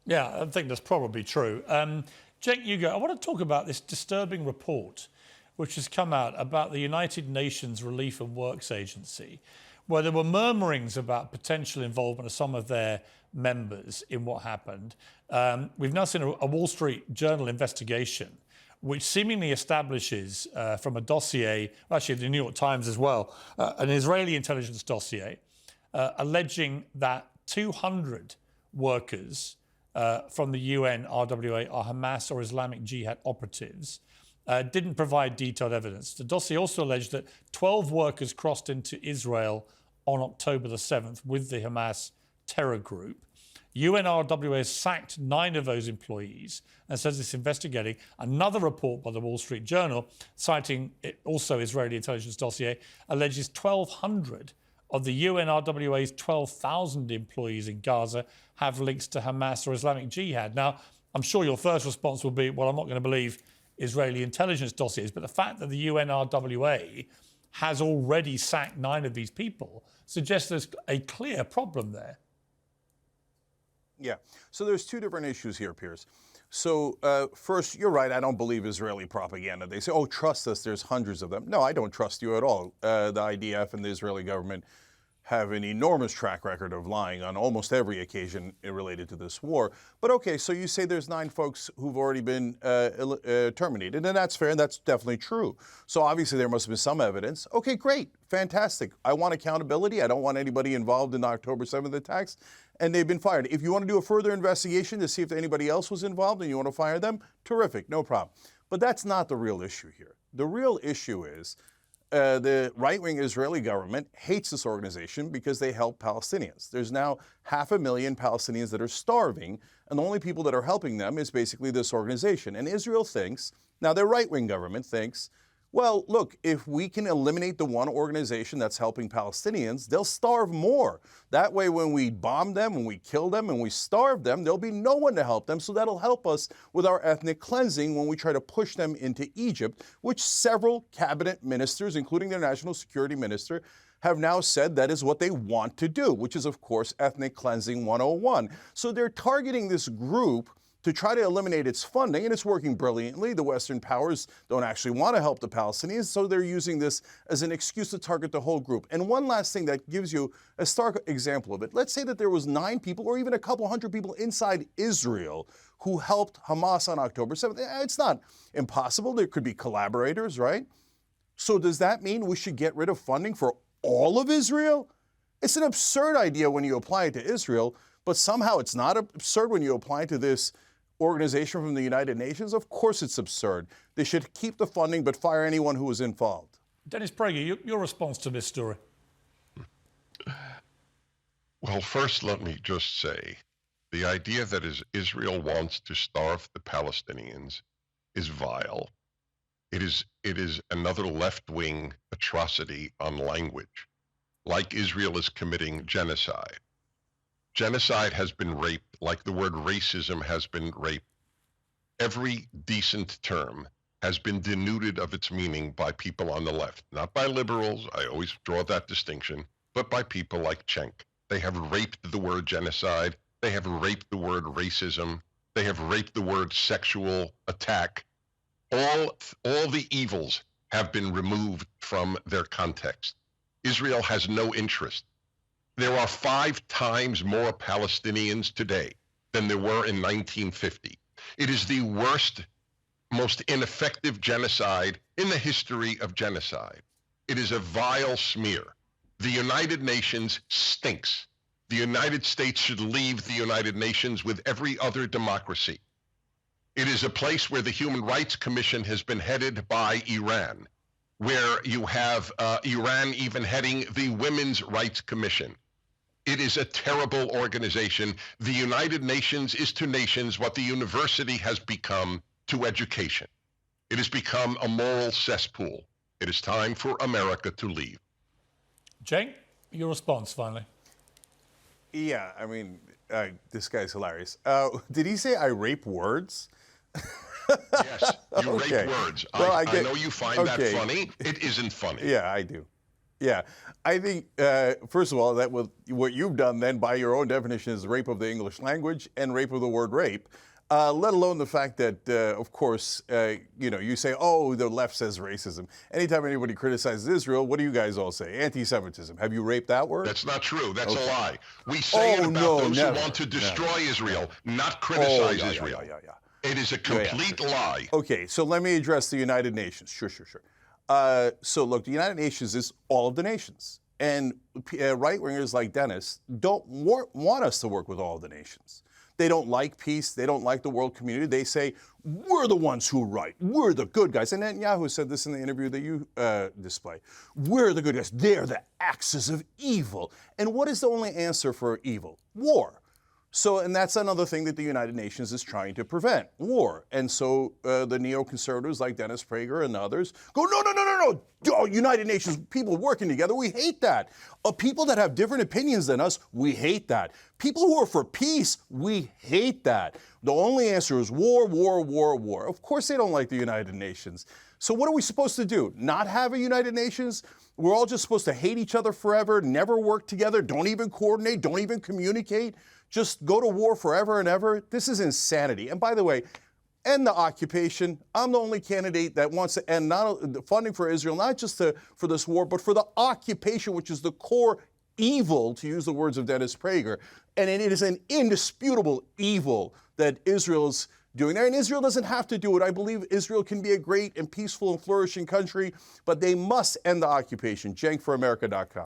Yeah, I think that's probably true. Cenk Uygur, I want to talk about this disturbing report which has come out about the United Nations Relief and Works Agency, where there were murmurings about potential involvement of some of their members in what happened. We've now seen a Wall Street Journal investigation which seemingly establishes from a dossier, actually the New York Times as well, an Israeli intelligence dossier alleging that 200 workers from the UN RWA are Hamas or Islamic Jihad operatives, didn't provide detailed evidence. The dossier also alleged that 12 workers crossed into Israel on October the 7th with the Hamas terror group. UNRWA has sacked 9 of those employees and says it's investigating. Another report by the Wall Street Journal, citing also Israeli intelligence dossier, alleges 1,200 of the UNRWA's 12,000 employees in Gaza have links to Hamas or Islamic Jihad. Now, I'm sure your first response will be, well, I'm not going to believe Israeli intelligence dossiers, but the fact that the UNRWA has already sacked 9 of these people suggests there's a clear problem there. Yeah, so there's 2 different issues here, Piers. So first, you're right, I don't believe Israeli propaganda. They say, oh, trust us, there's hundreds of them. No, I don't trust you at all. The IDF and the Israeli government have an enormous track record of lying on almost every occasion related to this war. But okay, so you say there's 9 folks who've already been terminated, and that's fair, and that's definitely true. So obviously there must have been some evidence. Okay, great, fantastic. I want accountability. I don't want anybody involved in the October 7th attacks, and they've been fired. If you want to do a further investigation to see if anybody else was involved and you want to fire them, terrific, no problem. But that's not the real issue here. The real issue is the right-wing Israeli government hates this organization because they help Palestinians. There's now 500,000 Palestinians that are starving, and the only people that are helping them is basically this organization. And Israel thinks, now their right-wing government thinks, well, look, if we can eliminate the one organization that's helping Palestinians, they'll starve more. That way, when we bomb them, when we kill them, and we starve them, there'll be no one to help them. So that'll help us with our ethnic cleansing when we try to push them into Egypt, which several cabinet ministers, including their national security minister, have now said that is what they want to do, which is, of course, ethnic cleansing 101. So they're targeting this group to try to eliminate its funding, and it's working brilliantly. The Western powers don't actually want to help the Palestinians, so they're using this as an excuse to target the whole group. And one last thing that gives you a stark example of it. Let's say that there was 9 people or even a couple hundred people inside Israel who helped Hamas on October 7th. It's not impossible. There could be collaborators, right? So does that mean we should get rid of funding for all of Israel? It's an absurd idea when you apply it to Israel, but somehow it's not absurd when you apply it to this organization from the United Nations. Of course it's absurd. They should keep the funding but fire anyone who was involved. Dennis Prager, your response to this story? Well, first, let me just say, the idea that Israel wants to starve the Palestinians is vile. It is another left-wing atrocity on language, like Israel is committing genocide. Genocide has been raped, like the word racism has been raped. Every decent term has been denuded of its meaning by people on the left, not by liberals, I always draw that distinction, but by people like Cenk. They have raped the word genocide, they have raped the word racism, they have raped the word sexual attack. All the evils have been removed from their context. Israel has no interest. There are 5 times more Palestinians today than there were in 1950. It is the worst, most ineffective genocide in the history of genocide. It is a vile smear. The United Nations stinks. The United States should leave the United Nations with every other democracy. It is a place where the Human Rights Commission has been headed by Iran, where you have Iran even heading the Women's Rights Commission. It is a terrible organization. The United Nations is to nations what the university has become to education. It has become a moral cesspool. It is time for America to leave. Cenk, your response finally. Yeah, I mean, this guy's hilarious. Did he say I rape words? Yes, you rape words. Well, I know you find that funny. It isn't funny. Yeah, I do. Yeah, I think, first of all, that what you've done then by your own definition is rape of the English language and rape of the word rape, let alone the fact that, of course, you say, oh, the left says racism. Anytime anybody criticizes Israel, what do you guys all say? Anti-Semitism. Have you raped that word? That's not true. That's a lie. We say it about those who want to destroy Israel, not criticize Israel. It is a complete lie. Okay, so let me address the United Nations. Sure. So look, the United Nations is all of the nations. And right-wingers like Dennis don't want us to work with all of the nations. They don't like peace. They don't like the world community. They say, we're the ones who are right. We're the good guys. And Netanyahu said this in the interview that you display. We're the good guys. They're the axis of evil. And what is the only answer for evil? War. So, and that's another thing that the United Nations is trying to prevent, war. And so the neoconservatives like Dennis Prager and others go, no. United Nations, people working together, we hate that. People that have different opinions than us, we hate that. People who are for peace, we hate that. The only answer is war. Of course they don't like the United Nations. So what are we supposed to do? Not have a United Nations? We're all just supposed to hate each other forever, never work together, don't even coordinate, don't even communicate? Just go to war forever and ever? This is insanity. And by the way, end the occupation. I'm the only candidate that wants to end not funding for Israel, not just for this war, but for the occupation, which is the core evil, to use the words of Dennis Prager. And it is an indisputable evil that Israel's doing there. And Israel doesn't have to do it. I believe Israel can be a great and peaceful and flourishing country, but they must end the occupation. Cenk for America.com.